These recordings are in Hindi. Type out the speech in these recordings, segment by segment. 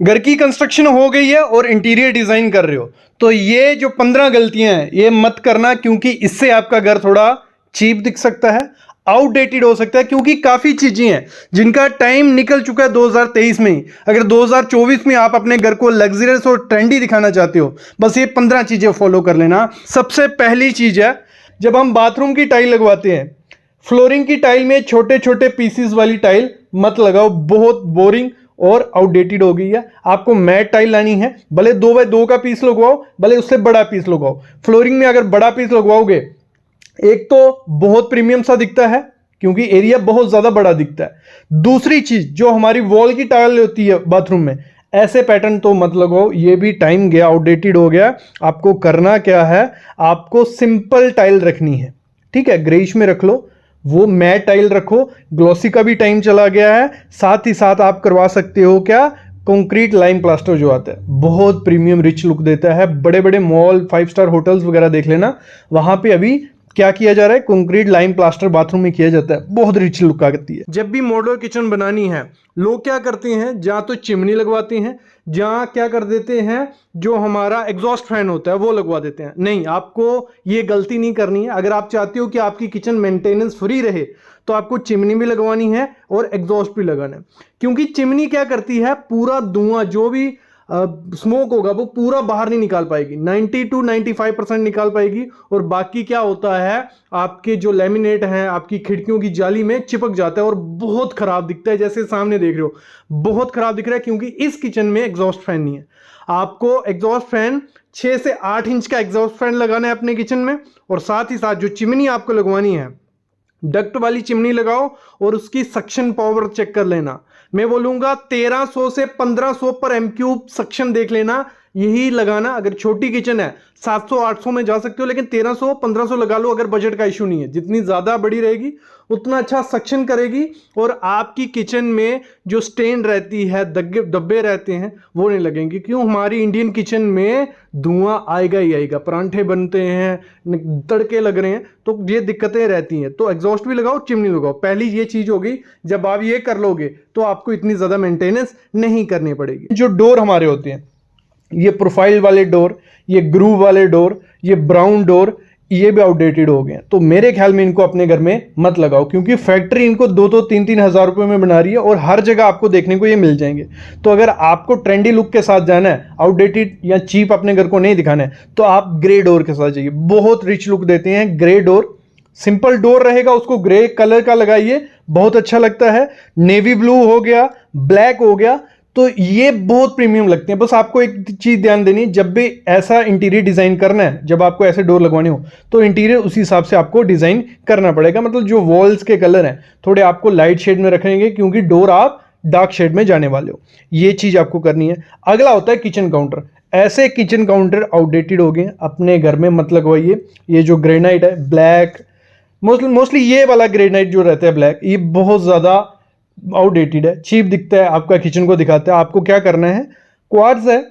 घर की कंस्ट्रक्शन हो गई है और इंटीरियर डिजाइन कर रहे हो, तो ये जो 15 गलतियां हैं ये मत करना, क्योंकि इससे आपका घर थोड़ा चीप दिख सकता है, आउटडेटेड हो सकता है, क्योंकि काफी चीजें हैं जिनका टाइम निकल चुका है 2023 में ही। अगर 2024 में आप अपने घर को लग्जरियस और ट्रेंडी दिखाना चाहते हो, बस ये 15 चीजें फॉलो कर लेना। सबसे पहली चीज है, जब हम बाथरूम की टाइल लगवाते हैं, फ्लोरिंग की टाइल में छोटे छोटे पीसीस वाली टाइल मत लगाओ, बहुत बोरिंग और आउटडेटेड हो गई है। आपको मैट टाइल लानी है, भले 2x2 का पीस लगवाओ, भले उससे बड़ा पीस लगवाओ। फ्लोरिंग में अगर बड़ा पीस लगवाओगे, एक तो बहुत प्रीमियम सा दिखता है क्योंकि एरिया बहुत ज्यादा बड़ा दिखता है। दूसरी चीज, जो हमारी वॉल की टाइल होती है बाथरूम में, ऐसे पैटर्न तो मत लगाओ, ये भी टाइम गया, आउटडेटेड हो गया। आपको करना क्या है, आपको सिंपल टाइल रखनी है, ठीक है, ग्रेइश में रख लो, वो मैट टाइल रखो। ग्लॉसी का भी टाइम चला गया है। साथ ही साथ आप करवा सकते हो क्या, कंक्रीट लाइम प्लास्टर जो आता है, बहुत प्रीमियम रिच लुक देता है। बड़े बड़े मॉल, 5 स्टार होटल्स वगैरह देख लेना, वहां पे अभी क्या किया जा रहा है, कंक्रीट लाइम प्लास्टर बाथरूम में किया जाता है, बहुत रिच लुक आती है। जब भी मॉडुलर किचन बनानी है, लोग क्या करते हैं, जहां तो चिमनी लगवाते हैं, जहां क्या कर देते हैं, जो हमारा एग्जॉस्ट फैन होता है वो लगवा देते हैं। नहीं, आपको ये गलती नहीं करनी है। अगर आप चाहते हो कि आपकी किचन मेंटेनेंस फ्री रहे, तो आपको चिमनी भी लगवानी है और एग्जॉस्ट भी लगाना है। क्योंकि चिमनी क्या करती है, पूरा धुआं जो भी स्मोक होगा वो पूरा बाहर नहीं निकाल पाएगी, 90 to 95% निकाल पाएगी, और बाकी क्या होता है, आपके जो लेमिनेट हैं आपकी खिड़कियों की जाली में चिपक जाता है और बहुत खराब दिखता है। जैसे सामने देख रहे हो, बहुत खराब दिख रहा है, क्योंकि इस किचन में एग्जॉस्ट फैन नहीं है। आपको एग्जॉस्ट फैन 6 से 8 इंच का एग्जॉस्ट फैन लगाना है अपने किचन में, और साथ ही साथ जो चिमनी आपको लगवानी है, डक्ट वाली चिमनी लगाओ और उसकी सक्शन पावर चेक कर लेना। मैं बोलूंगा 1300 से 1500 पर एम3 सक्शन देख लेना, यही लगाना। अगर छोटी किचन है 700-800 में जा सकते हो, लेकिन 1300-1500 लगा लो अगर बजट का इशू नहीं है। जितनी ज्यादा बड़ी रहेगी उतना अच्छा सक्शन करेगी, और आपकी किचन में जो स्टेन रहती है, धब्बे रहते हैं, वो नहीं लगेंगे। क्यों, हमारी इंडियन किचन में धुआं आएगा ही आएगा, परांठे बनते हैं, तड़के लग रहे हैं, तो ये दिक्कतें रहती हैं। तो एग्जॉस्ट भी लगाओ, चिमनी लगाओ, पहली ये चीज होगी। जब आप ये कर लोगे तो आपको इतनी ज्यादा मेंटेनेंस नहीं करनी पड़ेगी। जो डोर हमारे होते हैं, ये प्रोफाइल वाले डोर, ये ग्रूव वाले डोर, ये ब्राउन डोर, ये भी आउटडेटेड हो गए हैं। तो मेरे ख्याल में इनको अपने घर में मत लगाओ, क्योंकि फैक्ट्री इनको 2-3 हज़ार रुपए में बना रही है और हर जगह आपको देखने को ये मिल जाएंगे। तो अगर आपको ट्रेंडी लुक के साथ जाना है, आउटडेटेड या चीप अपने घर को नहीं दिखाना है, तो आप ग्रे डोर के साथ जाइए, बहुत रिच लुक देते हैं ग्रे डोर। सिंपल डोर रहेगा, उसको ग्रे कलर का लगाइए, बहुत अच्छा लगता है। नेवी ब्लू हो गया, ब्लैक हो गया, तो ये बहुत प्रीमियम लगते हैं। बस आपको एक चीज ध्यान देनी, जब भी ऐसा इंटीरियर डिजाइन करना है, जब आपको ऐसे डोर लगवाने हो, तो इंटीरियर उसी हिसाब से आपको डिजाइन करना पड़ेगा। मतलब जो वॉल्स के कलर हैं थोड़े आपको लाइट शेड में रखेंगे, क्योंकि डोर आप डार्क शेड में जाने वाले हो। ये चीज आपको करनी है। अगला होता है किचन काउंटर। ऐसे किचन काउंटर आउटडेटेड हो गए, अपने घर में मत लगवाइए। ये जो ग्रेनाइट है, ब्लैक, मोस्टली ये वाला ग्रेनाइट जो रहता है ब्लैक, ये बहुत ज्यादा आउटडेटेड है, चीप दिखता है, आपका किचन को दिखाता है। आपको क्या करना है, क्वार्ट्ज है,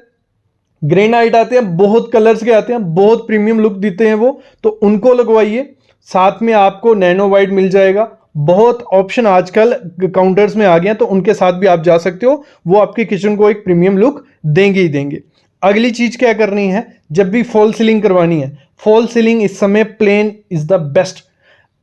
ग्रेनाइट आते हैं, बहुत कलर्स के आते हैं, बहुत प्रीमियम लुक देते हैं वो, तो उनको लगवाइए। साथ में आपको नैनो वाइट मिल जाएगा। बहुत ऑप्शन आजकल काउंटर्स में आ गए हैं, तो उनके साथ भी आप जा सकते हो, वो आपके किचन को एक प्रीमियम लुक देंगे ही देंगे। अगली चीज क्या करनी है, जब भी फॉल सीलिंग करवानी है, फॉल सीलिंग इस समय plain is the best.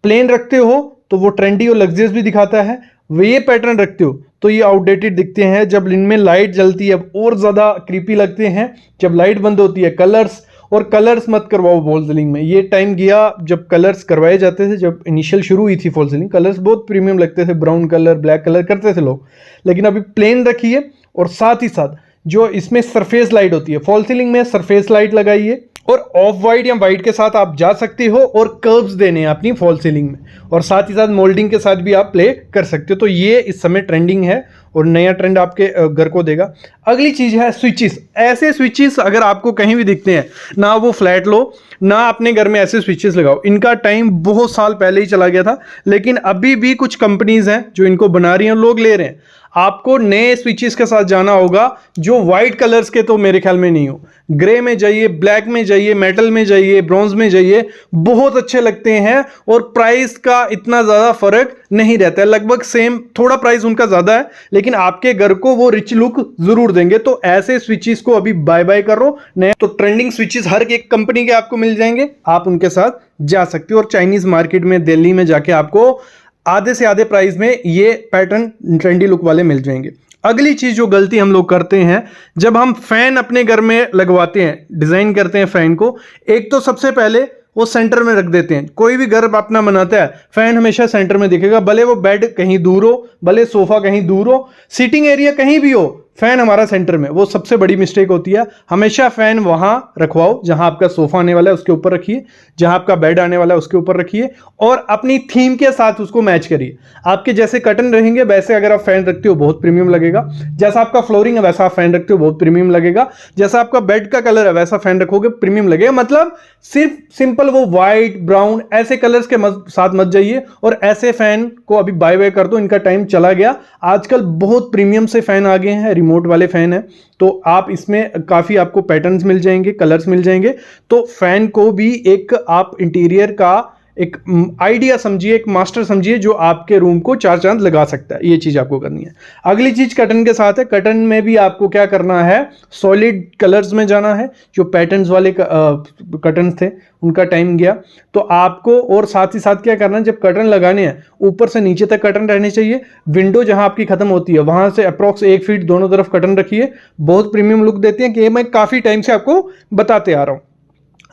Plain रखते हो तो वो ट्रेंडी और लग्जरियस भी दिखाता है। वे ये पैटर्न रखते हो तो ये आउटडेटेड दिखते हैं। जब इनमें लाइट जलती है और ज्यादा क्रीपी लगते हैं। जब लाइट बंद होती है, कलर्स मत करवाओ वॉल सीलिंग में। ये टाइम गया जब कलर्स करवाए जाते थे, जब इनिशियल शुरू हुई थी फॉल सीलिंग, कलर्स बहुत प्रीमियम लगते थे, ब्राउन कलर, ब्लैक कलर करते थे लोग। लेकिन अभी प्लेन रखिए, और साथ ही साथ जो इसमें सरफेस लाइट होती है, फॉल सीलिंग में सरफेस लाइट लगाइए, और ऑफ वाइट या वाइट के साथ आप जा सकते हो, और कर्व्स देने हैं अपनी फॉल सीलिंग में, और साथ ही साथ मोल्डिंग के साथ भी आप प्ले कर सकते हो। तो ये इस समय ट्रेंडिंग है और नया ट्रेंड आपके घर को देगा। अगली चीज है स्विचेस। ऐसे स्विचेस अगर आपको कहीं भी दिखते हैं ना, वो फ्लैट लो ना अपने घर में ऐसे स्विचेस लगाओ। इनका टाइम बहुत साल पहले ही चला गया था, लेकिन अभी भी कुछ कंपनीज हैं जो इनको बना रही हैं, लोग ले रहे हैं। आपको नए स्विचेस के साथ जाना होगा जो वाइट कलर्स के तो मेरे ख्याल में नहीं हो। ग्रे में जाइए, ब्लैक में जाइए, मेटल में जाइए, ब्रॉन्ज में जाइए, बहुत अच्छे लगते हैं और प्राइस का इतना ज़्यादा फर्क नहीं रहता है, लगभग सेम, थोड़ा प्राइस उनका ज़्यादा है लेकिन आपके घर को वो रिच लुक जरूर देंगे। तो ऐसे स्विचेस को अभी बाय बाय करो। नए तो ट्रेंडिंग स्विचेस हर एक कंपनी के आपको मिल जाएंगे, आप उनके साथ जा सकते हो और चाइनीज मार्केट में दिल्ली में जाके आपको आधे से आधे प्राइस में ये पैटर्न ट्रेंडी लुक वाले मिल जाएंगे। अगली चीज जो गलती हम लोग करते हैं, जब हम फैन अपने घर में लगवाते हैं, डिजाइन करते हैं फैन को, एक तो सबसे पहले वो सेंटर में रख देते हैं। कोई भी घर अपना बनाता है, फैन हमेशा सेंटर में दिखेगा, भले वो बेड कहीं दूर हो, भले सोफा कहीं दूर हो, सीटिंग एरिया कहीं भी हो, फैन हमारा सेंटर में। वो सबसे बड़ी मिस्टेक होती है। हमेशा फैन वहां रखवाओ जहां आपका सोफा आने वाला है उसके ऊपर रखिए, जहां आपका बेड आने वाला है उसके ऊपर रखिए और अपनी थीम के साथ उसको मैच करिए। आपके जैसे कर्टन रहेंगे वैसे अगर आप फैन रखते हो बहुत प्रीमियम लगेगा, जैसा आपका फ्लोरिंग है वैसा आप फैन रखते हो बहुत प्रीमियम लगेगा, जैसा आपका बेड का कलर है वैसा फैन रखोगे प्रीमियम लगेगा। मतलब सिर्फ सिंपल वो व्हाइट ब्राउन ऐसे कलर्स के साथ मत जाइए और ऐसे फैन को अभी बाय बाय कर दो, इनका टाइम चला गया। आजकल बहुत प्रीमियम से फैन आ गए हैं, रिमोट वाले फैन है, तो आप इसमें काफी आपको पैटर्न्स मिल जाएंगे, कलर्स मिल जाएंगे। तो फैन को भी एक आप इंटीरियर का एक आइडिया समझिए, एक मास्टर समझिए जो आपके रूम को चार चांद लगा सकता है। ये चीज आपको करनी है। अगली चीज कर्टन के साथ है। कर्टन में भी आपको क्या करना है, सॉलिड कलर्स में जाना है। जो पैटर्न्स वाले कर्टन्स थे उनका टाइम गया, तो आपको और साथ ही साथ क्या करना है, जब कर्टन लगाने हैं ऊपर से नीचे तक कर्टन रहने चाहिए। विंडो जहां आपकी खत्म होती है वहां से अप्रॉक्स 1 फीट दोनों तरफ कर्टन रखिए, बहुत प्रीमियम लुक देते हैं कि मैं काफी टाइम से आपको बताते आ रहा हूं।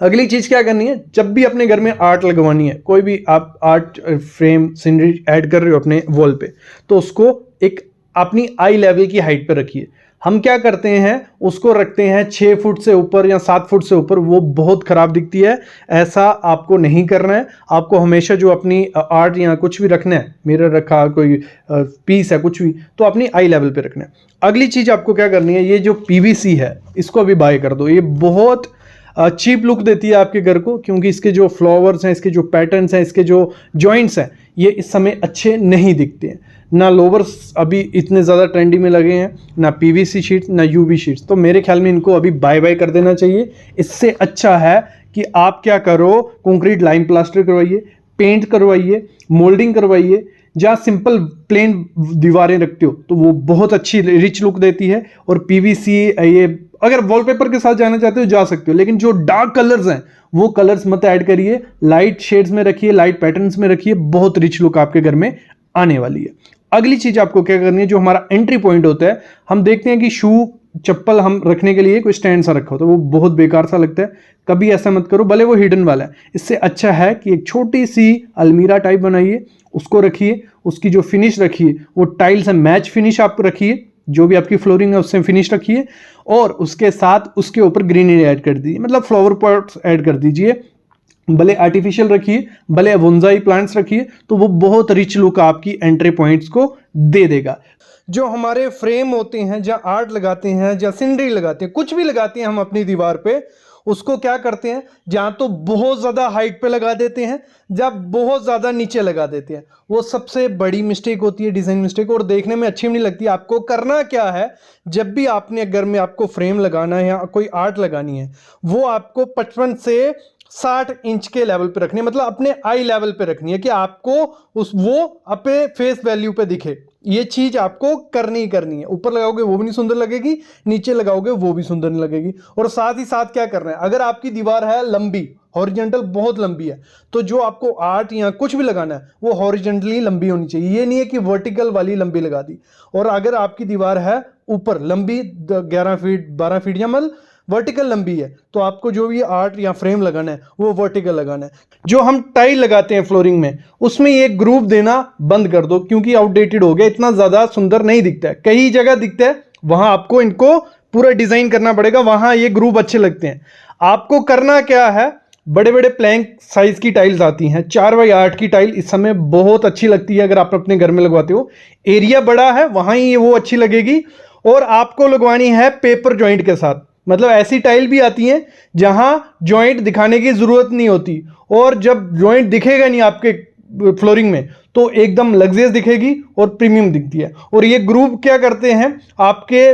अगली चीज क्या करनी है, जब भी अपने घर में आर्ट लगवानी है, कोई भी आप आर्ट फ्रेम सीनरी ऐड कर रहे हो अपने वॉल पे, तो उसको एक अपनी आई लेवल की हाइट पे रखिए। हम क्या करते हैं, उसको रखते हैं 6 फुट से ऊपर या 7 फुट से ऊपर, वो बहुत खराब दिखती है। ऐसा आपको नहीं करना है। आपको हमेशा जो अपनी आर्ट या कुछ भी रखना है, मिरर रखा, कोई पीस है, कुछ भी, तो अपनी आई लेवल पे रखना है। अगली चीज आपको क्या करनी है, ये जो पीवीसी है इसको अभी बाय कर दो। ये बहुत चीप लुक देती है आपके घर को, क्योंकि इसके जो फ्लावर्स हैं, इसके जो पैटर्न्स हैं, इसके जो जॉइंट्स हैं, ये इस समय अच्छे नहीं दिखते हैं। ना लोवर्स अभी इतने ज़्यादा ट्रेंडी में लगे हैं, ना पीवीसी शीट्स, ना यूवी शीट्स। तो मेरे ख्याल में इनको अभी बाय बाय कर देना चाहिए। इससे अच्छा है कि आप क्या करो, कंक्रीट लाइम प्लास्टर करवाइए, पेंट करवाइए, मोल्डिंग करवाइए। जहाँ सिंपल प्लेन दीवारें रखते हो तो वो बहुत अच्छी रिच लुक देती है। और पीवीसी, ये अगर वॉलपेपर के साथ जाना चाहते हो जा सकते हो, लेकिन जो डार्क कलर्स हैं वो कलर्स मत ऐड करिए, लाइट शेड्स में रखिए, लाइट पैटर्न्स में रखिए, बहुत रिच लुक आपके घर में आने वाली है। अगली चीज आपको क्या करनी है, जो हमारा एंट्री पॉइंट होता है, हम देखते हैं कि शू चप्पल हम रखने के लिए कोई स्टैंड सा रखा हो तो वो बहुत बेकार सा लगता है। कभी ऐसा मत करो, भले वो हिडन वाला है। इससे अच्छा है कि एक छोटी सी अलमीरा टाइप बनाइए, उसको रखिए, उसकी जो फिनिश रखिए वो टाइल से मैच फिनिश आप रखिए, जो भी आपकी फ्लोरिंग है उससे फिनिश रखिए, और उसके साथ उसके ऊपर ग्रीनरी ऐड कर दीजिए, मतलब फ्लावर पॉट्स ऐड कर दीजिए। भले आर्टिफिशियल रखिए, भले बोनसाई प्लांट्स रखिए, तो वो बहुत रिच लुक आपकी एंट्री पॉइंट्स को दे देगा। जो हमारे फ्रेम होते हैं, जहाँ आर्ट लगाते हैं, जहाँ सीनरी लगाते हैं, कुछ भी लगाते हैं हम अपनी दीवार पे, उसको क्या करते हैं, जहां तो बहुत ज्यादा हाइट पे लगा देते हैं, जब बहुत ज्यादा नीचे लगा देते हैं। वो सबसे बड़ी मिस्टेक होती है, डिजाइन मिस्टेक, और देखने में अच्छी भी नहीं लगती। आपको करना क्या है, जब भी आपने घर में आपको फ्रेम लगाना है या कोई आर्ट लगानी है, वो आपको 55 से 60 इंच के लेवल पे रखनी है, मतलब अपने आई लेवल पे रखनी है, कि आपको वो अपने फेस वैल्यू पे दिखे। ये चीज आपको करनी ही करनी है। ऊपर लगाओगे वो भी नहीं सुंदर लगेगी, नीचे लगाओगे वो भी सुंदर नहीं लगेगी। और साथ ही साथ क्या करना है, अगर आपकी दीवार है लंबी, हॉरिजॉन्टल बहुत लंबी है, तो जो आपको आर्ट या कुछ भी लगाना है वो हॉरिजॉन्टली लंबी होनी चाहिए। ये नहीं है कि वर्टिकल वाली लंबी लगा दी। और अगर आपकी दीवार है ऊपर लंबी 11 फीट 12 फीट या मतलब वर्टिकल लंबी है, तो आपको जो भी आर्ट या फ्रेम लगाना है वो वर्टिकल लगाना है। जो हम टाइल लगाते हैं फ्लोरिंग में, उसमें ये ग्रूव देना बंद कर दो, क्योंकि आउटडेटेड हो गया, इतना ज्यादा सुंदर नहीं दिखता है। कई जगह दिखता है, वहां आपको इनको पूरा डिजाइन करना पड़ेगा, वहां ये ग्रूव अच्छे लगते हैं। आपको करना क्या है, बड़े बड़े प्लैंक साइज की टाइल्स आती हैं, 4x8 की टाइल इस समय बहुत अच्छी लगती है। अगर आप अपने घर में लगवाते हो, एरिया बड़ा है, वहां ही वो अच्छी लगेगी। और आपको लगवानी है पेपर जॉइंट के साथ, मतलब ऐसी टाइल भी आती हैं जहां जॉइंट दिखाने की जरूरत नहीं होती, और जब जॉइंट दिखेगा नहीं आपके फ्लोरिंग में, तो तो एकदम लग्जरियस दिखेगी और प्रीमियम दिखती है। और ये ग्रुप क्या करते हैं, आपके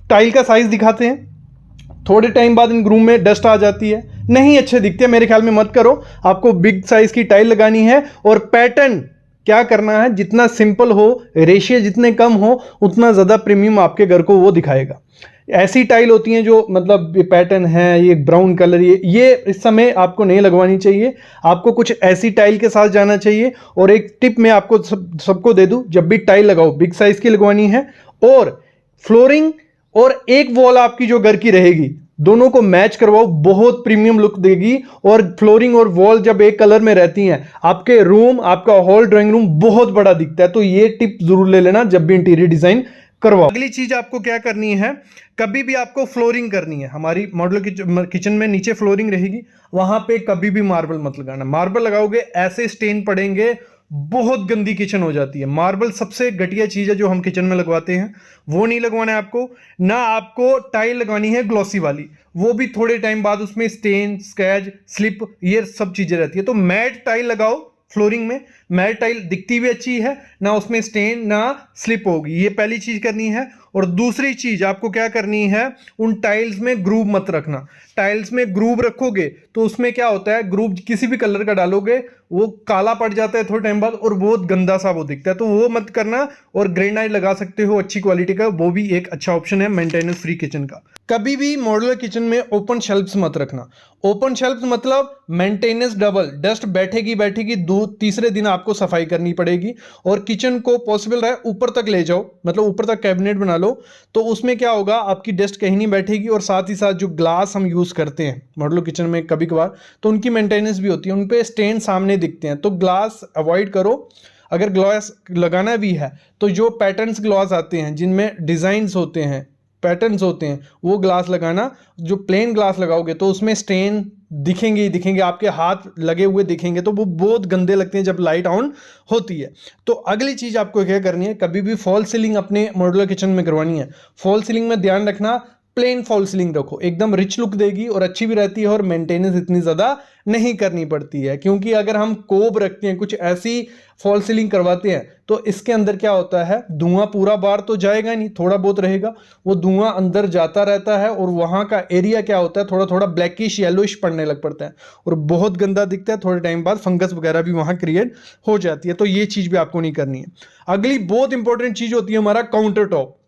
टाइल का साइज दिखाते हैं, थोड़े टाइम बाद इन ग्रुप में डस्ट आ जाती है, नहीं अच्छे दिखते हैं, मेरे ख्याल में मत करो। आपको बिग साइज की टाइल लगानी है और पैटर्न क्या करना है, जितना सिंपल हो, रेशियो जितने कम हो, उतना ज़्यादा प्रीमियम आपके घर को वो दिखाएगा। ऐसी टाइल होती हैं जो मतलब ये पैटर्न है, ये ब्राउन कलर, ये इस समय आपको नहीं लगवानी चाहिए। आपको कुछ ऐसी टाइल के साथ जाना चाहिए। और एक टिप मैं आपको सबको दे दूं, जब भी टाइल लगाओ बिग साइज की लगवानी है, और फ्लोरिंग और एक वॉल आपकी जो घर की रहेगी, दोनों को मैच करवाओ, बहुत प्रीमियम लुक देगी। और फ्लोरिंग और वॉल जब एक कलर में रहती हैं, आपके रूम, आपका हॉल, ड्राइंग रूम बहुत बड़ा दिखता है। तो ये टिप जरूर ले लेना जब भी इंटीरियर डिजाइन करवाओ। अगली चीज आपको क्या करनी है, कभी भी आपको फ्लोरिंग करनी है, हमारी मॉड्यूलर किचन में नीचे फ्लोरिंग रहेगी, वहां पे कभी भी मार्बल मत लगाना। मार्बल लगाओगे ऐसे स्टेन पड़ेंगे, बहुत गंदी किचन हो जाती है। मार्बल सबसे घटिया चीज है जो हम किचन में लगवाते हैं, वो नहीं लगवाना है आपको। ना आपको टाइल लगवानी है ग्लॉसी वाली, वो भी थोड़े टाइम बाद उसमें स्टेन, स्क्रैच, स्लिप, ये सब चीजें रहती है। तो मैट टाइल लगाओ फ्लोरिंग में, मैट टाइल दिखती भी अच्छी है, ना उसमें स्टेन ना स्लिप होगी, ये पहली चीज करनी है। और दूसरी चीज आपको क्या करनी है, उन टाइल्स में ग्रूव मत रखना। टाइल्स में ग्रूव रखोगे तो उसमें क्या होता है, ग्रूव किसी भी कलर का डालोगे वो काला पड़ जाता है थोड़े टाइम बाद और बहुत गंदा सा वो दिखता है, तो वो मत करना। और ग्रेनाइट लगा सकते हो अच्छी क्वालिटी का, वो भी एक अच्छा ऑप्शन है मेंटेनेंस फ्री किचन का। कभी भी मॉड्यूलर किचन में ओपन शेल्फ्स मत रखना। ओपन शेल्फ्स मतलब मेंटेनेंस डबल, डस्ट बैठेगी बैठेगी, तीसरे दिन आपको सफाई करनी पड़ेगी। और किचन को पॉसिबल रहे ऊपर तक ले जाओ, मतलब ऊपर तक कैबिनेट बना लो, तो उसमें क्या होगा, आपकी डस्ट कहीं नहीं बैठेगी। और साथ ही साथ जो ग्लास हम यूज करते हैं मॉड्यूलर किचन में कभी कभार, तो उनकी मेंटेनेंस भी होती है, उन पे स्टेन सामने दिखते हैं, तो ग्लास अवॉइड करो। अगर ग्लास लगाना भी है तो जो पैटर्न्स ग्लास आते हैं जिनमें डिजाइन्स होते हैं, पैटर्न्स होते हैं, वो ग्लास लगाना। जो प्लेन ग्लास लगाओगे तो उसमें स्टेन दिखेंगे ही दिखेंगे, आपके हाथ लगे हुए दिखेंगे, तो वो बहुत गंदे लगते हैं जब लाइट ऑन होती है। तो अगली चीज आपको क्या करनी है, कभी भी फॉल सीलिंग अपने मॉड्यूलर किचन में करवानी है, फॉल सीलिंग में ध्यान रखना प्लेन फॉल सीलिंग रखो, एकदम रिच लुक देगी और अच्छी भी रहती है और मेंटेनेंस इतनी ज्यादा नहीं करनी पड़ती है। क्योंकि अगर हम कोब रखते हैं, कुछ ऐसी फॉल सीलिंग करवाते हैं, तो इसके अंदर क्या होता है, धुआं पूरा बार तो जाएगा नहीं, थोड़ा बहुत रहेगा, वो धुआं अंदर जाता रहता है और वहां का एरिया क्या होता है, थोड़ा थोड़ा ब्लैकिश येलोइश पड़ने लग पड़ता है और बहुत गंदा दिखता है। थोड़े टाइम बाद फंगस वगैरह भी वहां क्रिएट हो जाती है, तो ये चीज भी आपको नहीं करनी है। अगली बहुत इंपॉर्टेंट चीज होती है हमारा काउंटर टॉप।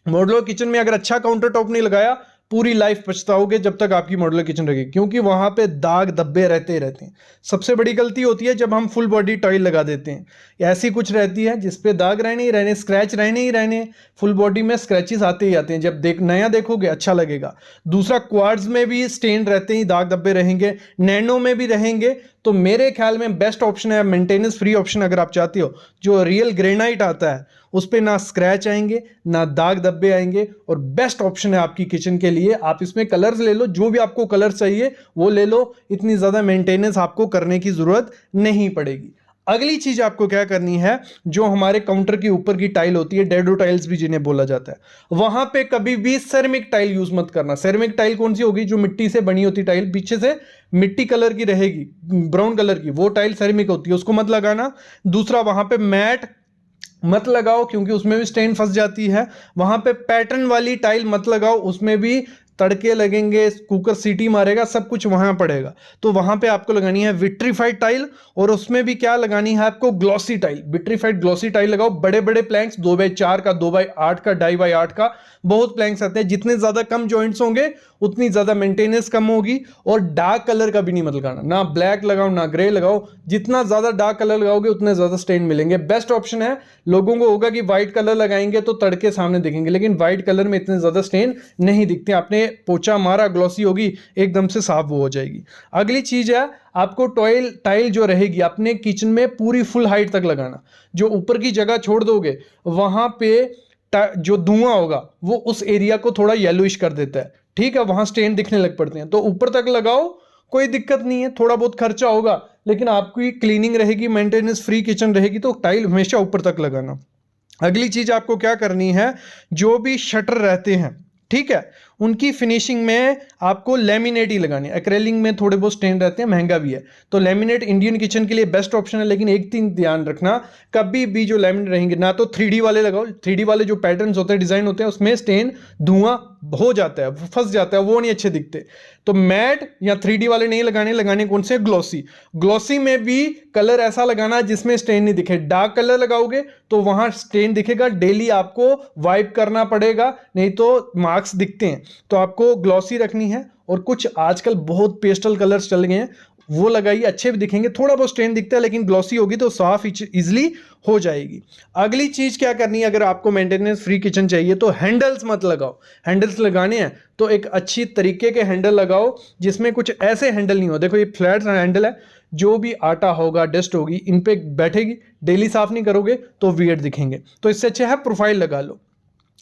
मॉड्यूलर किचन में अगर अच्छा काउंटर टॉप नहीं लगाया, पूरी लाइफ पछताओगे जब तक आपकी मॉड्यूलर किचन रहेगी, क्योंकि वहां पे दाग धब्बे रहते ही रहते हैं। सबसे बड़ी गलती होती है जब हम फुल बॉडी टाइल लगा देते हैं, ऐसी कुछ रहती है जिसपे दाग रहने ही रहने, स्क्रैच रहने ही रहने, फुल बॉडी में स्क्रैचेस आते ही आते हैं। जब नया देखोगे अच्छा लगेगा। दूसरा, क्वार्ट्ज में भी स्टेन रहते ही, दाग धब्बे रहेंगे, नैनो में भी रहेंगे। तो मेरे ख्याल में बेस्ट ऑप्शन है, मेंटेनेंस फ्री ऑप्शन अगर आप चाहते हो, जो रियल ग्रेनाइट आता है, उस पे ना स्क्रैच आएंगे ना दाग धब्बे आएंगे, और बेस्ट ऑप्शन है आपकी किचन के लिए। आप इसमें कलर्स ले लो, जो भी आपको कलर चाहिए वो ले लो, इतनी ज्यादा मेंटेनेंस आपको करने की जरूरत नहीं पड़ेगी। अगली चीज आपको क्या करनी है, जो हमारे काउंटर के ऊपर की टाइल होती है, डेडो टाइल्स भी जिन्हें बोला जाता है, वहां पे कभी भी सेरेमिक टाइल यूज मत करना। सेरेमिक टाइल कौन सी होगी, जो मिट्टी से बनी होती टाइल, पीछे से मिट्टी कलर की रहेगी, ब्राउन कलर की, वो टाइल सेरेमिक होती है, उसको मत लगाना। दूसरा, वहां पे मैट मत लगाओ क्योंकि उसमें भी स्टेन फंस जाती है। वहां पे पैटर्न वाली टाइल मत लगाओ, उसमें भी तड़के लगेंगे, कुकर सीटी मारेगा, सब कुछ वहां पड़ेगा। तो वहां पे आपको लगानी है विट्रीफाइड टाइल, और उसमें भी क्या लगानी है आपको, glossy tile, vitrified glossy tile लगाओ। बड़े बड़े प्लैंक्स, 2x4 का, 2x8 का, 2x8 का, बहुत प्लैंक्स आते हैं। जितने ज्यादा कम जॉइंट्स होंगे उतनी ज्यादा मेंटेनेंस कम होगी। और डार्क कलर का भी नहीं मत लगाना, ना ब्लैक लगाओ ना ग्रे लगाओ, जितना ज्यादा डार्क कलर लगाओगे उतने ज्यादा स्टेन मिलेंगे। बेस्ट ऑप्शन है, लोगों को होगा कि व्हाइट कलर लगाएंगे तो तड़के सामने दिखेंगे, लेकिन व्हाइट कलर में इतने ज्यादा स्टेन नहीं दिखते। आपने पोछा मारा, ग्लॉसी होगी, एकदम से साफ वो हो जाएगी। अगली चीज है, आपको टाइल जो रहेगी अपने किचन में पूरी फुल हाइट तक लगाना। जो ऊपर की जगह छोड़ दोगे वहां पे जो धुआं होगा वो उस एरिया को थोड़ा येलोइश कर देता है, ठीक है, वहां स्टेन दिखने लग पड़ते हैं। तो ऊपर तक लगाओ, कोई दिक्कत नहीं है, थोड़ा बहुत खर्चा होगा लेकिन आपकी क्लीनिंग रहेगी, मेंटेनेंस फ्री किचन रहेगी, तो टाइल हमेशा ऊपर तक लगाना। अगली चीज आपको क्या करनी है, जो भी शटर रहते हैं, ठीक है, उनकी फिनिशिंग में आपको लेमिनेट ही लगानी है। एक्रेलिक में थोड़े बहुत स्टेन रहते हैं, महंगा भी है, तो लेमिनेट इंडियन किचन के लिए बेस्ट ऑप्शन है। लेकिन एक चीज ध्यान रखना, कभी भी जो लेमिनेट रहेंगे ना तो 3D वाले लगाओ। 3D वाले जो पैटर्न्स होते हैं, डिजाइन होते हैं, उसमें स्टेन धुआं हो जाता है, फंस जाता है, वो नहीं अच्छे दिखते। तो मैट या 3D वाले नहीं लगाने कौन से, ग्लॉसी। ग्लॉसी में भी कलर ऐसा लगाना जिसमें स्टेन नहीं दिखे। डार्क कलर लगाओगे तो वहां स्टेन दिखेगा, डेली आपको वाइप करना पड़ेगा, नहीं तो मार्क्स दिखते हैं। तो आपको ग्लॉसी रखनी है। और कुछ आजकल बहुत पेस्टल कलर्स चल गए हैं, वो लगाइए, अच्छे भी दिखेंगे। थोड़ा बहुत स्टेन दिखता है लेकिन ग्लॉसी होगी तो साफ इजिली हो जाएगी। अगली चीज क्या करनी है, अगर आपको मेंटेनेंस फ्री किचन चाहिए तो हैंडल्स मत लगाओ। हैंडल्स लगाने हैं तो एक अच्छी तरीके के हैंडल लगाओ जिसमें कुछ ऐसे हैंडल नहीं हो। देखो ये फ्लैट हैंडल है, जो भी आटा होगा, डस्ट होगी, इन पे बैठेगी। डेली साफ नहीं करोगे तो वियर्ड दिखेंगे। तो इससे अच्छा है प्रोफाइल लगा लो,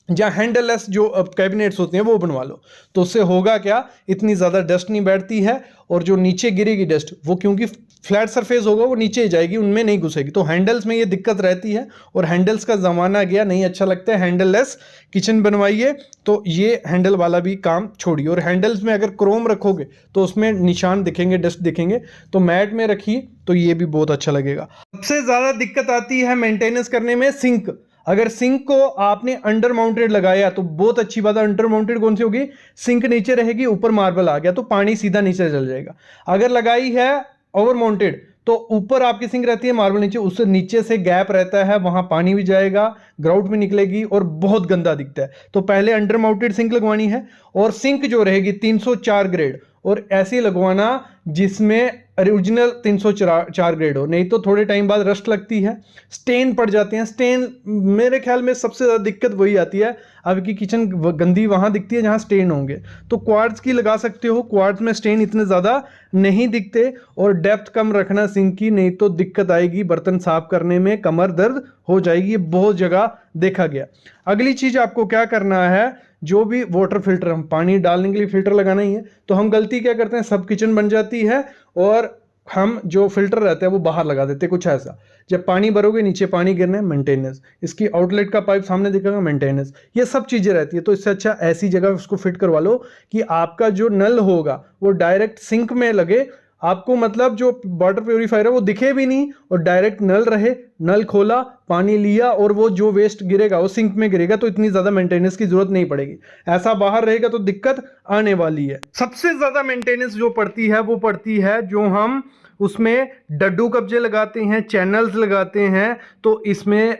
जहाँ हैंडललेस जो कैबिनेट्स होते हैं वो बनवा लो। तो उससे होगा क्या, इतनी ज़्यादा डस्ट नहीं बैठती है, और जो नीचे गिरेगी डस्ट वो क्योंकि फ्लैट सरफेस होगा वो नीचे ही जाएगी, उनमें नहीं घुसेगी। तो हैंडल्स में ये दिक्कत रहती है, और हैंडल्स का ज़माना गया, नहीं अच्छा लगता है। हैंडललेस किचन बनवाइए। तो ये हैंडल वाला भी काम छोड़िए। और हैंडल्स में अगर क्रोम रखोगे तो उसमें निशान दिखेंगे, डस्ट दिखेंगे। तो मैट में रखिए तो ये भी बहुत अच्छा लगेगा। सबसे ज़्यादा दिक्कत आती है मेंटेनेंस करने में सिंक। अगर सिंक को आपने अंडर माउंटेड लगाया तो बहुत अच्छी बात है। अंडर माउंटेड कौन सी होगी, सिंक नीचे रहेगी, ऊपर मार्बल आ गया तो पानी सीधा नीचे चल जाएगा। अगर लगाई है ओवर माउंटेड तो ऊपर आपकी सिंक रहती है, मार्बल नीचे, उससे नीचे से गैप रहता है, वहां पानी भी जाएगा, ग्राउट भी निकलेगी और बहुत गंदा दिखता है। तो पहले अंडर माउंटेड सिंक लगवानी है। और सिंक जो रहेगी 304 ग्रेड, और ऐसे लगवाना जिसमें ओरिजिनल 304 ग्रेड हो, नहीं तो थोड़े टाइम बाद रस्ट लगती है, स्टेन पड़ जाते हैं। स्टेन मेरे ख्याल में सबसे ज़्यादा दिक्कत वही आती है, आपकी किचन गंदी वहाँ दिखती है जहाँ स्टेन होंगे। तो क्वार्ट्ज की लगा सकते हो, क्वार्ट्ज में स्टेन इतने ज़्यादा नहीं दिखते। और डेप्थ कम रखना सिंक की, नहीं तो दिक्कत आएगी बर्तन साफ करने में, कमर दर्द हो जाएगी। ये बहुत जगह देखा गया। अगली चीज़ आपको क्या करना है, जो भी वाटर फिल्टर, हम पानी डालने के लिए फिल्टर लगाना ही है, तो हम गलती क्या करते हैं, सब किचन बन जाती है और हम जो फिल्टर रहता है वो बाहर लगा देते हैं। कुछ ऐसा, जब पानी भरोगे नीचे पानी गिरना है, मेंटेनेंस, इसकी आउटलेट का पाइप सामने दिखेगा, मेंटेनेंस, ये सब चीजें रहती है। तो इससे अच्छा ऐसी जगह उसको फिट करवा लो कि आपका जो नल होगा वो डायरेक्ट सिंक में लगे, आपको मतलब जो वाटर प्योरीफायर है वो दिखे भी नहीं, और डायरेक्ट नल रहे, नल खोला, पानी लिया, और वो जो वेस्ट गिरेगा वो सिंक में गिरेगा। तो इतनी ज्यादा मेंटेनेंस की जरूरत नहीं पड़ेगी। ऐसा बाहर रहेगा तो दिक्कत आने वाली है। सबसे ज्यादा मेंटेनेंस जो पड़ती है वो पड़ती है जो हम उसमें डड्डू कब्जे लगाते हैं, चैनल्स लगाते हैं। तो इसमें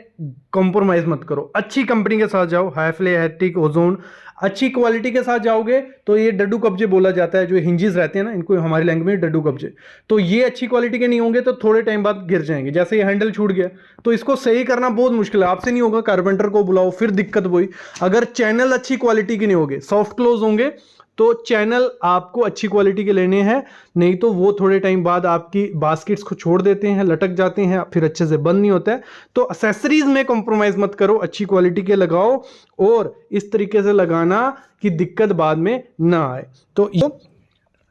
कॉम्प्रोमाइज मत करो, अच्छी कंपनी के साथ जाओ, हाईफ्ले, हैट्रिक, ओजोन, अच्छी क्वालिटी के साथ जाओगे तो ये डड्डू कब्जे बोला जाता है, जो हिंजेस रहते हैं ना, इनको हमारी लैंग्वेज में डड्डू कब्जे। तो ये अच्छी क्वालिटी के नहीं होंगे तो थोड़े टाइम बाद गिर जाएंगे। जैसे ये हैंडल छूट गया तो इसको सही करना बहुत मुश्किल है, आपसे नहीं होगा, कारपेंटर को बुलाओ, फिर दिक्कत वही। अगर चैनल अच्छी क्वालिटी के नहीं होंगे, सॉफ्ट क्लोज होंगे, तो चैनल आपको अच्छी क्वालिटी के लेने हैं, नहीं तो वो थोड़े टाइम बाद आपकी बास्केट्स को छोड़ देते हैं, लटक जाते हैं, फिर अच्छे से बंद नहीं होता है। तो एक्सेसरीज में कॉम्प्रोमाइज मत करो, अच्छी क्वालिटी के लगाओ, और इस तरीके से लगाना कि दिक्कत बाद में ना आए। तो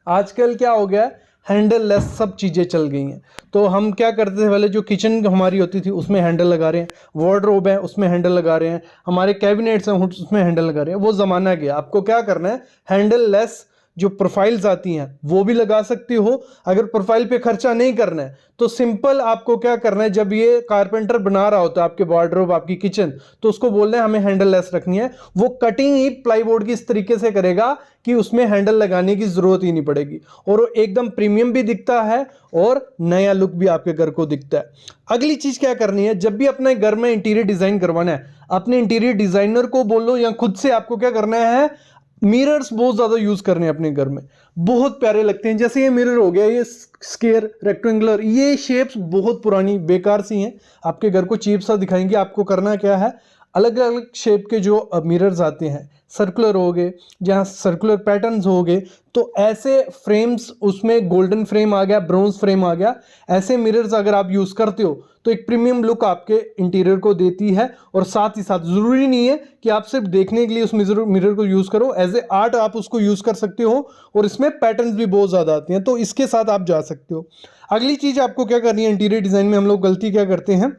आजकल क्या हो गया, हैंडल लेस सब चीज़ें चल गई हैं। तो हम क्या करते थे पहले, जो किचन हमारी होती थी उसमें हैंडल लगा रहे हैं, वार्डरोब है उसमें हैंडल लगा रहे हैं, हमारे कैबिनेट्स हैं उसमें हैंडल लगा रहे हैं। वो ज़माना गया। आपको क्या करना है, हैंडल लेस जो प्रोफाइल्स आती हैं वो भी लगा सकते हो। अगर प्रोफाइल पे खर्चा नहीं करना है तो सिंपल आपको क्या करना है, जब ये कारपेंटर बना रहा होता है आपके वार्डरोब, आपकी किचन, तो उसको बोलना है हमें हैंडल लेस रखनी है। वो कटिंग ही प्लाईवुड की इस तरीके से करेगा कि उसमें हैंडल लगाने की जरूरत ही नहीं पड़ेगी, और वो एकदम प्रीमियम भी दिखता है और नया लुक भी आपके घर को दिखता है। अगली चीज क्या करनी है, जब भी अपने घर में इंटीरियर डिजाइन करवाना है, अपने इंटीरियर डिजाइनर को बोलो या खुद से आपको क्या करना है, मिरर्स बहुत ज्यादा यूज करने अपने घर में, बहुत प्यारे लगते हैं। जैसे ये मिरर हो गया, ये स्क्वायर, रेक्टेंगुलर, ये शेप्स बहुत पुरानी बेकार सी हैं, आपके घर को चीप सा दिखाएंगे। आपको करना क्या है, अलग अलग शेप के जो मिरर्स आते हैं, सर्कुलर हो गए, जहाँ सर्कुलर पैटर्न्स हो गए, तो ऐसे फ्रेम्स, उसमें गोल्डन फ्रेम आ गया, ब्रॉन्ज फ्रेम आ गया, ऐसे मिरर्स अगर आप यूज़ करते हो तो एक प्रीमियम लुक आपके इंटीरियर को देती है। और साथ ही साथ ज़रूरी नहीं है कि आप सिर्फ देखने के लिए उस मिरर को यूज़ करो, एज ए आर्ट आप उसको यूज़ कर सकते हो, और इसमें पैटर्न्स भी बहुत ज़्यादा आते हैं, तो इसके साथ आप जा सकते हो। अगली चीज़ आपको क्या करनी है, इंटीरियर डिज़ाइन में हम लोग गलती क्या करते हैं,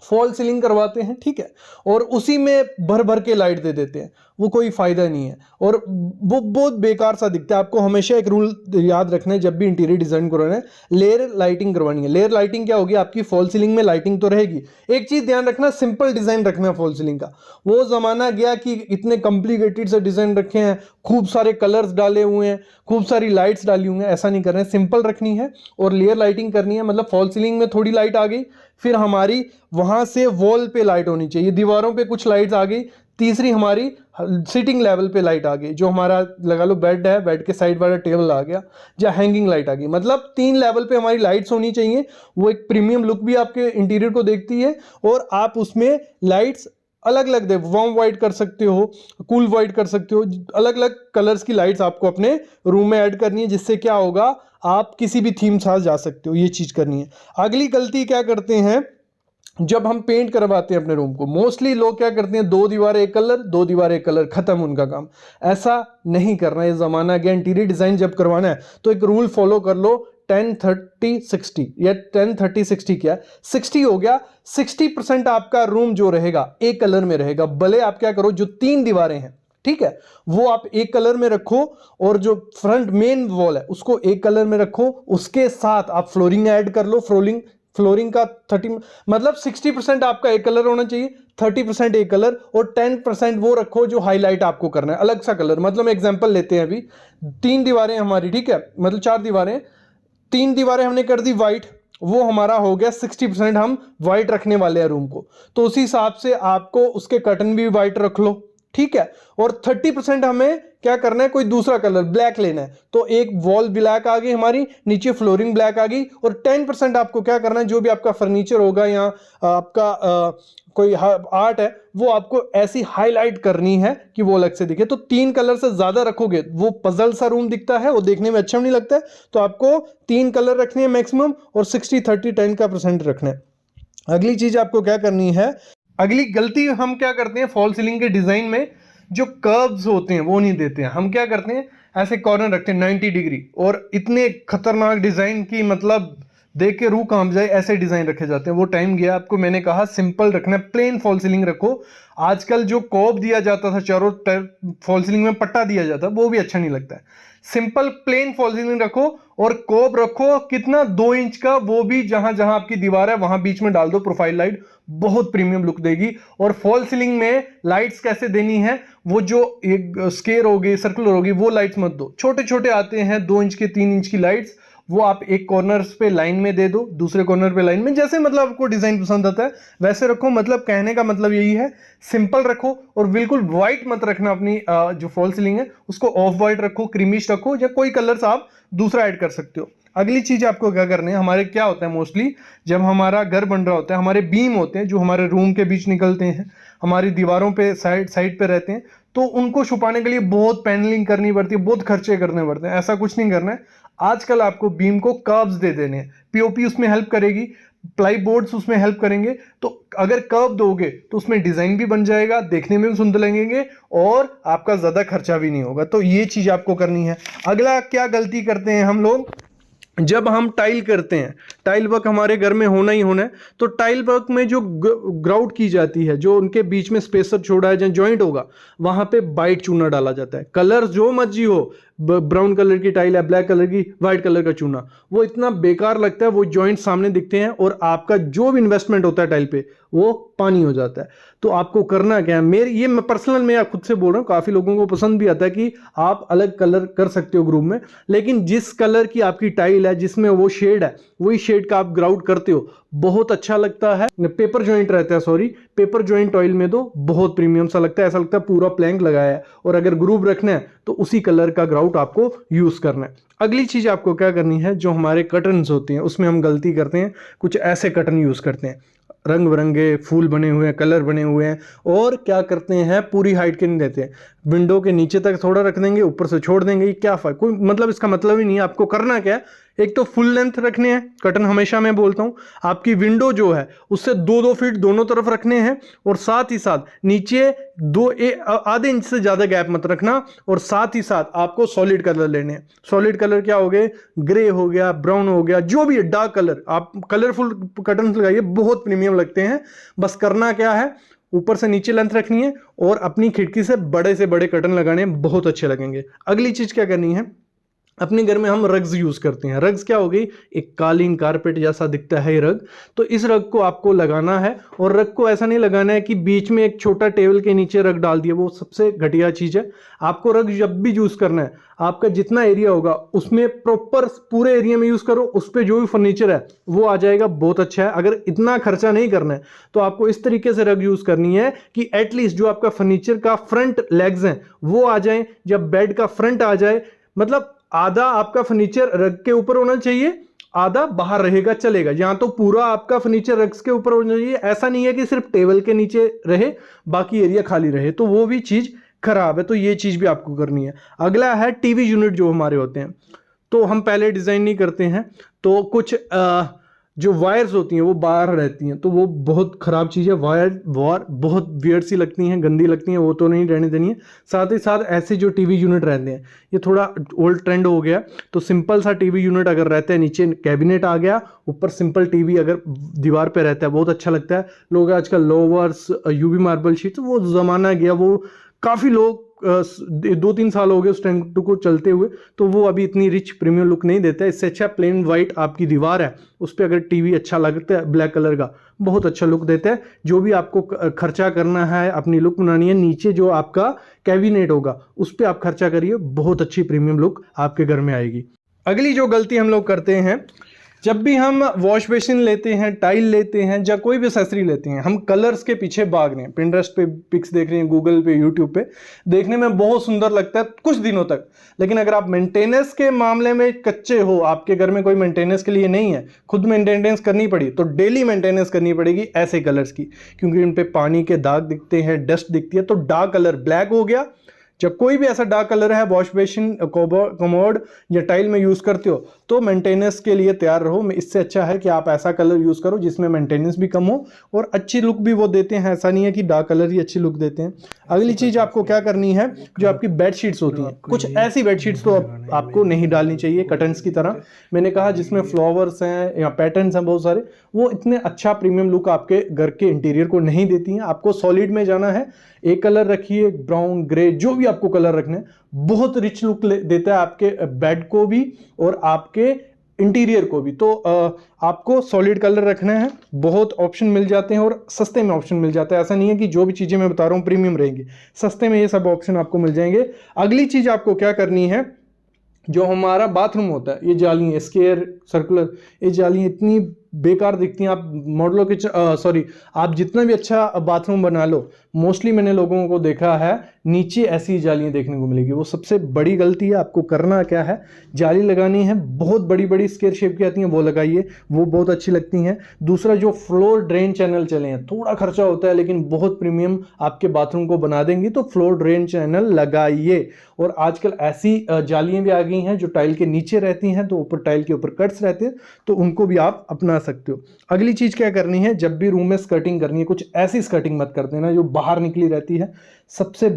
फॉल सीलिंग करवाते हैं, ठीक है, और उसी में भर भर के लाइट दे देते हैं। वो कोई फायदा नहीं है और वो बहुत बेकार सा दिखता है। आपको हमेशा एक रूल याद रखना है जब भी इंटीरियर डिजाइन करवाना है, लेयर लाइटिंग करवानी है। लेयर लाइटिंग क्या होगी, आपकी फॉल सीलिंग में लाइटिंग तो रहेगी। एक चीज ध्यान रखना, सिंपल डिजाइन रखना फॉल सीलिंग का। वो जमाना गया कि इतने कॉम्प्लिकेटेड से डिजाइन रखे हैं, खूब सारे कलर्स डाले हुए हैं, खूब सारी लाइट्स डाली हुई हैं, ऐसा नहीं करना है। सिंपल रखनी है और लेयर लाइटिंग करनी है। मतलब फॉल सीलिंग में थोड़ी लाइट आ गई, फिर हमारी वहां से वॉल पे लाइट होनी चाहिए, दीवारों पे कुछ लाइट्स आ गई, तीसरी हमारी सिटिंग लेवल पे लाइट आ गई, जो हमारा लगा लो बेड है, बेड के साइड वाला टेबल आ गया, या हैंगिंग लाइट आ गई। मतलब 3 लेवल पे हमारी लाइट्स होनी चाहिए। वो एक प्रीमियम लुक भी आपके इंटीरियर को देखती है और आप उसमें लाइट्स अलग अलग दे, वार्म वाइट कर सकते हो, कूल वाइट कर सकते हो, अलग अलग कलर्स की लाइट्स आपको अपने रूम में ऐड करनी है, जिससे क्या होगा, आप किसी भी थीम साथ जा सकते हो। ये चीज करनी है। अगली गलती क्या करते हैं, जब हम पेंट करवाते हैं अपने रूम को, मोस्टली लोग क्या करते हैं, 2 दीवारें एक कलर, 2 दीवारें एक कलर, खत्म उनका काम। ऐसा नहीं करना, ये जमाना गया। इंटीरियर डिजाइन जब करवाना है तो एक रूल फॉलो कर लो, 10-30-60 या 10-30-60 क्या 60 हो गया। 60% आपका रूम जो रहेगा एक कलर में रहेगा। भले आप क्या करो, जो 3 दीवारें हैं, ठीक है, वो आप एक कलर में रखो और जो फ्रंट मेन वॉल है उसको एक कलर में रखो। उसके साथ आप फ्लोरिंग ऐड कर लो। फ्लोरिंग का 30 मतलब 60% आपका एक कलर होना चाहिए, 30% एक कलर और 10% वो रखो जो हाईलाइट आपको करना है, अलग सा कलर। मतलब एग्जांपल लेते हैं, अभी 3 दीवारें हमारी, ठीक है, मतलब 4 दीवारें, 3 दीवारें हमने कर दी वाइट, वो हमारा हो गया 60%। हम वाइट रखने वाले हैं रूम को, तो उसी हिसाब से आपको उसके कर्टन भी वाइट रख लो, ठीक है। और 30% हमें क्या करना है, कोई दूसरा कलर ब्लैक लेना है, तो एक वॉल ब्लैक आ गई हमारी, नीचे फ्लोरिंग ब्लैक आ गई। और 10% आपको क्या करना है, जो भी आपका फर्नीचर होगा या आपका कोई आर्ट है, वो आपको ऐसी हाईलाइट करनी है कि वो अलग से दिखे। तो 3 कलर से ज्यादा रखोगे वो पजल सा रूम दिखता है, वो देखने में अच्छा नहीं लगता है। तो आपको 3 कलर रखने हैं मैक्सिमम और 60-30-10 का परसेंट रखना है। अगली चीज आपको क्या करनी है, अगली गलती हम क्या करते हैं, फॉल सीलिंग के डिजाइन में जो कर्व्स होते हैं वो नहीं देते हैं। हम क्या करते हैं, ऐसे कॉर्नर रखते हैं 90 डिग्री, और इतने खतरनाक डिजाइन की मतलब देख के रूह कांप जाए ऐसे डिजाइन रखे जाते हैं। वो टाइम गया। आपको मैंने कहा सिंपल रखना है, प्लेन फॉल सीलिंग रखो। आजकल जो कॉब दिया जाता था, चारों फॉल सीलिंग में पट्टा दिया जाता, वो भी अच्छा नहीं लगता है। सिंपल प्लेन फॉल सीलिंग रखो और कॉब रखो कितना, 2 इंच का, वो भी जहां जहां आपकी दीवार है वहां बीच में डाल दो प्रोफाइल लाइट, बहुत प्रीमियम लुक देगी। और फॉल सीलिंग में लाइट्स कैसे देनी है, वो जो एक स्केयर होगी, सर्कुलर होगी, वो लाइट्स मत दो। छोटे छोटे आते हैं 2 इंच के, 3 इंच की लाइट्स, वो आप एक कॉर्नर पे लाइन में दे दो, दूसरे कॉर्नर पे लाइन में, जैसे मतलब आपको डिजाइन पसंद आता है वैसे रखो। मतलब कहने का मतलब यही है, सिंपल रखो और बिल्कुल व्हाइट मत रखना। अपनी जो फॉल सीलिंग है उसको ऑफ व्हाइट रखो, क्रीमिश रखो, या कोई कलर्स आप दूसरा ऐड कर सकते हो। अगली चीज आपको क्या करनी है, हमारे क्या होता है मोस्टली जब हमारा घर बन रहा होता है, हमारे बीम होते हैं जो हमारे रूम के बीच निकलते हैं, हमारी दीवारों पे साइड पे रहते हैं, तो उनको छुपाने के लिए बहुत पैनलिंग करनी पड़ती है, बहुत खर्चे करने पड़ते हैं। ऐसा कुछ नहीं करना है। आजकल आपको बीम को कर्व्स दे देने हैं, पीओपी उसमें हेल्प करेगी, प्लाई बोर्ड्स उसमें हेल्प करेंगे। तो अगर कर्व दोगे तो उसमें डिजाइन भी बन जाएगा, देखने में भी सुंदर लगेंगे और आपका ज्यादा खर्चा भी नहीं होगा। तो ये चीज आपको करनी है। अगला क्या गलती करते हैं हम लोग, जब हम टाइल करते हैं, टाइल वर्क हमारे घर में होना ही होना है, तो टाइल वर्क में जो ग्राउट की जाती है, जो उनके बीच में स्पेसर छोड़ा है, जहां जॉइंट होगा, वहां पे वाइट चूना डाला जाता है। कलर जो मर्जी हो, ब्राउन कलर की टाइल है, ब्लैक कलर की, व्हाइट कलर का चूना, वो इतना बेकार लगता है। वो जॉइंट सामने दिखते हैं और आपका जो भी इन्वेस्टमेंट होता है टाइल पे वो पानी हो जाता है। तो आपको करना क्या है, मैं पर्सनल मैं खुद से बोल रहा हूँ, काफी लोगों को पसंद भी आता है कि आप अलग कलर कर सकते हो ग्रुप में, लेकिन जिस कलर की आपकी टाइल है, जिसमें वो शेड है, वही शेड का आप ग्राउट करते हो, बहुत अच्छा लगता है। पेपर जॉइंट रहता है, सॉरी, पेपर जॉइंट ऑयल में दो, बहुत प्रीमियम सा लगता है, ऐसा लगता है पूरा प्लैंक लगाया है। और अगर ग्रुप रखना है तो उसी कलर का ग्राउट आपको यूज करना है। अगली चीज आपको क्या करनी है, जो हमारे कर्टन्स होते हैं उसमें हम गलती करते हैं, कुछ ऐसे कर्टन यूज करते हैं, रंग बिरंगे फूल बने हुए हैं, कलर बने हुए हैं, और क्या करते हैं, पूरी हाइट के नहीं देते हैं, विंडो के नीचे तक थोड़ा रख देंगे, ऊपर से छोड़ देंगे। ये क्या फर्क, कोई मतलब इसका मतलब ही नहीं है। आपको करना क्या है, एक तो फुल लेंथ रखने हैं कर्टन, हमेशा मैं बोलता हूं आपकी विंडो जो है उससे 2-2 फीट दोनों तरफ रखने हैं, और साथ ही साथ नीचे आधे इंच से ज्यादा गैप मत रखना, और साथ ही साथ आपको सॉलिड कलर लेने हैं। सॉलिड कलर क्या हो गए, ग्रे हो गया, ब्राउन हो गया, जो भी है डार्क कलर, आप कलरफुल कर्टन लगाइए, बहुत प्रीमियम लगते हैं। बस करना क्या है, ऊपर से नीचे लेंथ रखनी है और अपनी खिड़की से बड़े कर्टन लगाने हैं, बहुत अच्छे लगेंगे। अगली चीज क्या करनी है, अपने घर में हम रग्स यूज करते हैं। रग्स क्या हो गई, एक कालीन कारपेट जैसा दिखता है ये रग। तो इस रग को आपको लगाना है, और रग को ऐसा नहीं लगाना है कि बीच में एक छोटा टेबल के नीचे रग डाल दिया, वो सबसे घटिया चीज है। आपको रग जब भी यूज करना है, आपका जितना एरिया होगा उसमें प्रॉपर पूरे एरिया में यूज करो, उस पर जो भी फर्नीचर है वो आ जाएगा, बहुत अच्छा है। अगर इतना खर्चा नहीं करना है तो आपको इस तरीके से रग यूज करनी है कि एटलीस्ट जो आपका फर्नीचर का फ्रंट लेग्स हैं वो आ जाए, जब बेड का फ्रंट आ जाए, मतलब आधा आपका फर्नीचर रग के ऊपर होना चाहिए, आधा बाहर रहेगा चलेगा। यहां तो पूरा आपका फर्नीचर रग्स के ऊपर होना चाहिए। ऐसा नहीं है कि सिर्फ टेबल के नीचे रहे बाकी एरिया खाली रहे, तो वो भी चीज खराब है। तो ये चीज भी आपको करनी है। अगला है टीवी यूनिट जो हमारे होते हैं, तो हम पहले डिजाइन नहीं करते हैं, तो कुछ जो वायर्स होती हैं वो बाहर रहती हैं, तो वो बहुत खराब चीज़ है। वायर बहुत वियर्ड सी लगती हैं, गंदी लगती हैं, वो तो नहीं रहने देनी है। साथ ही साथ ऐसे जो टीवी यूनिट रहते हैं, ये थोड़ा ओल्ड ट्रेंड हो गया, तो सिंपल सा टीवी यूनिट अगर रहता है, नीचे कैबिनेट आ गया, ऊपर सिंपल टीवी अगर दीवार पे रहता है, बहुत अच्छा लगता है। लोग आजकल लोवर्स, यूवी मार्बल शीट्स, वो ज़माना गया, वो काफ़ी लोग 2-3 साल हो गए उस ट्रेंड को चलते हुए, तो वो अभी इतनी रिच प्रीमियम लुक नहीं देता है। इससे अच्छा प्लेन वाइट आपकी दीवार है, उस पर अगर टीवी अच्छा लगता है ब्लैक कलर का, बहुत अच्छा लुक देता है। जो भी आपको खर्चा करना है, अपनी लुक बनानी है, नीचे जो आपका कैबिनेट होगा उस पर आप खर्चा करिए, बहुत अच्छी प्रीमियम लुक आपके घर में आएगी। अगली जो गलती हम लोग करते हैं, जब भी हम वॉश बेसिन लेते हैं, टाइल लेते हैं, या कोई भी एक्सेसरी लेते हैं, हम कलर्स के पीछे भाग रहे हैं। पिंटरेस्ट पे पिक्स देख रहे हैं, गूगल पे, यूट्यूब पे, देखने में बहुत सुंदर लगता है कुछ दिनों तक, लेकिन अगर आप मेंटेनेंस के मामले में कच्चे हो, आपके घर में कोई मेंटेनेंस के लिए नहीं है, खुद मेंटेनेंस करनी पड़ी, तो डेली मेंटेनेंस करनी पड़ेगी ऐसे कलर्स की, क्योंकि इन पे पानी के दाग दिखते हैं, डस्ट दिखती है। तो डार्क कलर ब्लैक हो गया, जब कोई भी ऐसा डार्क कलर है वॉश बेसिन, कमोड या टाइल में यूज करते हो, तो मेंटेनेंस के लिए तैयार रहो। इससे अच्छा है कि आप ऐसा कलर यूज करो जिसमें मेंटेनेंस भी कम हो और अच्छी लुक भी वो देते हैं। ऐसा नहीं है कि डार्क कलर ही अच्छी लुक देते हैं। अगली चीज आपको क्या करनी है, जो आपकी बेडशीट्स होती हैं, कुछ ऐसी बेडशीट्स तो आपको नहीं डालनी चाहिए कर्टन्स की तरह, मैंने कहा जिसमें फ्लावर्स हैं या पैटर्न्स हैं बहुत सारे, वो इतने अच्छा प्रीमियम लुक आपके घर के इंटीरियर को नहीं देती हैं। आपको सॉलिड में जाना है, एक कलर रखिए, ब्राउन, ग्रे, जो भी आपको कलर रखने हैं, बहुत रिच लुक देता है आपके बेड को भी और आपके इंटीरियर को भी। तो आपको सॉलिड कलर रखना है, बहुत ऑप्शन मिल जाते हैं और सस्ते में ऑप्शन मिल जाता है। ऐसा नहीं है कि जो भी चीजें मैं बता रहा हूं प्रीमियम रहेंगी, सस्ते में ये सब ऑप्शन आपको मिल जाएंगे। अगली चीज आपको क्या करनी है, जो हमारा बाथरूम होता है, ये जाली स्क्वायर सर्कुलर, ये जाली इतनी बेकार दिखती हैं। आप मॉडलों के आप जितना भी अच्छा बाथरूम बना लो, मोस्टली मैंने लोगों को देखा है नीचे ऐसी जालियां देखने को मिलेगी, वो सबसे बड़ी गलती है। आपको करना क्या है, जाली लगानी है, बहुत बड़ी बड़ी स्क्वायर शेप की आती हैं, वो लगाइए, वो बहुत अच्छी लगती हैं। दूसरा, जो फ्लोर ड्रेन चैनल चले हैं, थोड़ा खर्चा होता है लेकिन बहुत प्रीमियम आपके बाथरूम को बना देंगी, तो फ्लोर ड्रेन चैनल लगाइए। और आजकल ऐसी जालियां भी आ गई हैं जो टाइल के नीचे रहती हैं, तो ऊपर टाइल के ऊपर कट्स रहते हैं, तो उनको भी आप अपना सकते हो। अगली चीज क्या करनी है, जब भी रूम में स्कर्टिंग करनी है, कुछ ऐसी स्कर्टिंग मत कर देना जो बाहर निकली रहती है। सबसे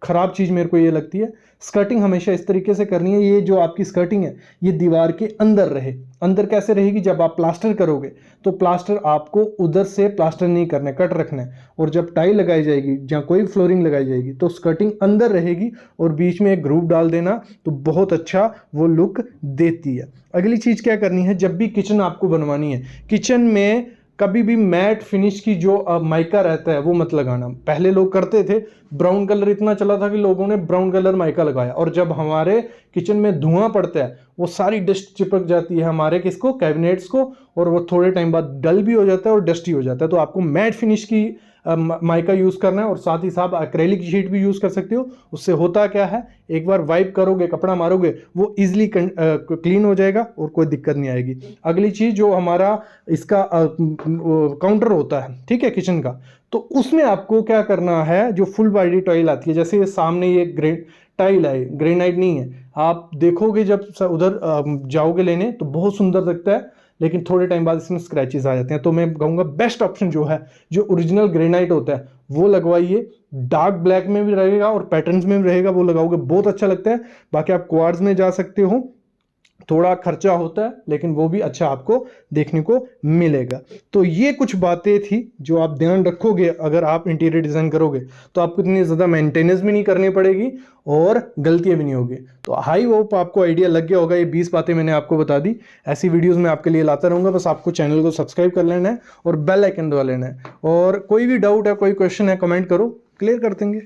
खराब चीज मेरे को ये लगती है, स्कर्टिंग हमेशा इस तरीके से करनी है, ये जो आपकी स्कर्टिंग है ये दीवार के अंदर रहे। अंदर कैसे रहेगी, जब आप प्लास्टर करोगे तो प्लास्टर आपको उधर से प्लास्टर नहीं करना है, कट रखना है, और जब टाइल लगाई जाएगी, जहाँ कोई फ्लोरिंग लगाई जाएगी, तो स्कर्टिंग अंदर रहेगी और बीच में एक ग्रूव डाल देना, तो बहुत अच्छा वो लुक देती है। अगली चीज क्या करनी है, जब भी किचन आपको बनवानी है, किचन में कभी भी मैट फिनिश की जो माइका रहता है वो मत लगाना। पहले लोग करते थे, ब्राउन कलर इतना चला था कि लोगों ने ब्राउन कलर माइका लगाया, और जब हमारे किचन में धुआं पड़ता है, वो सारी डस्ट चिपक जाती है हमारे किसको, कैबिनेट्स को, और वो थोड़े टाइम बाद डल भी हो जाता है और डस्टी हो जाता है। तो आपको मैट फिनिश की माइका यूज करना है, और साथ ही साथ एक्रेलिक शीट भी यूज कर सकते हो। उससे होता क्या है, एक बार वाइप करोगे, कपड़ा मारोगे, वो इजिली क्लीन हो जाएगा और कोई दिक्कत नहीं आएगी। अगली चीज, जो हमारा इसका काउंटर होता है, ठीक है, किचन का, तो उसमें आपको क्या करना है, जो फुल बॉडी टाइल आती है, जैसे ये सामने ये टाइल है, ग्रेनाइट नहीं है, आप देखोगे जब उधर जाओगे लेने तो बहुत सुंदर दिखता है, लेकिन थोड़े टाइम बाद इसमें स्क्रैचेस आ जाते हैं। तो मैं कहूँगा बेस्ट ऑप्शन जो है, जो ओरिजिनल ग्रेनाइट होता है वो लगवाइए। डार्क ब्लैक में भी रहेगा और पैटर्न्स में भी रहेगा, वो लगाओगे बहुत अच्छा लगता है। बाकी आप क्वार्ट्ज में जा सकते हो, थोड़ा खर्चा होता है लेकिन वो भी अच्छा आपको देखने को मिलेगा। तो ये कुछ बातें थी जो आप ध्यान रखोगे अगर आप इंटीरियर डिजाइन करोगे, तो आपको इतनी ज्यादा मेंटेनेंस भी नहीं करनी पड़ेगी और गलतियां भी नहीं होगी। तो आई होप आपको आइडिया लग गया होगा। ये 20 बातें मैंने आपको बता दी, ऐसी वीडियोस मैं आपके लिए लाता रहूंगा। बस आपको चैनल को सब्सक्राइब कर लेना है और बेल आइकन दबा लेना है। और कोई भी डाउट है, कोई क्वेश्चन है, कमेंट करो, क्लियर कर देंगे।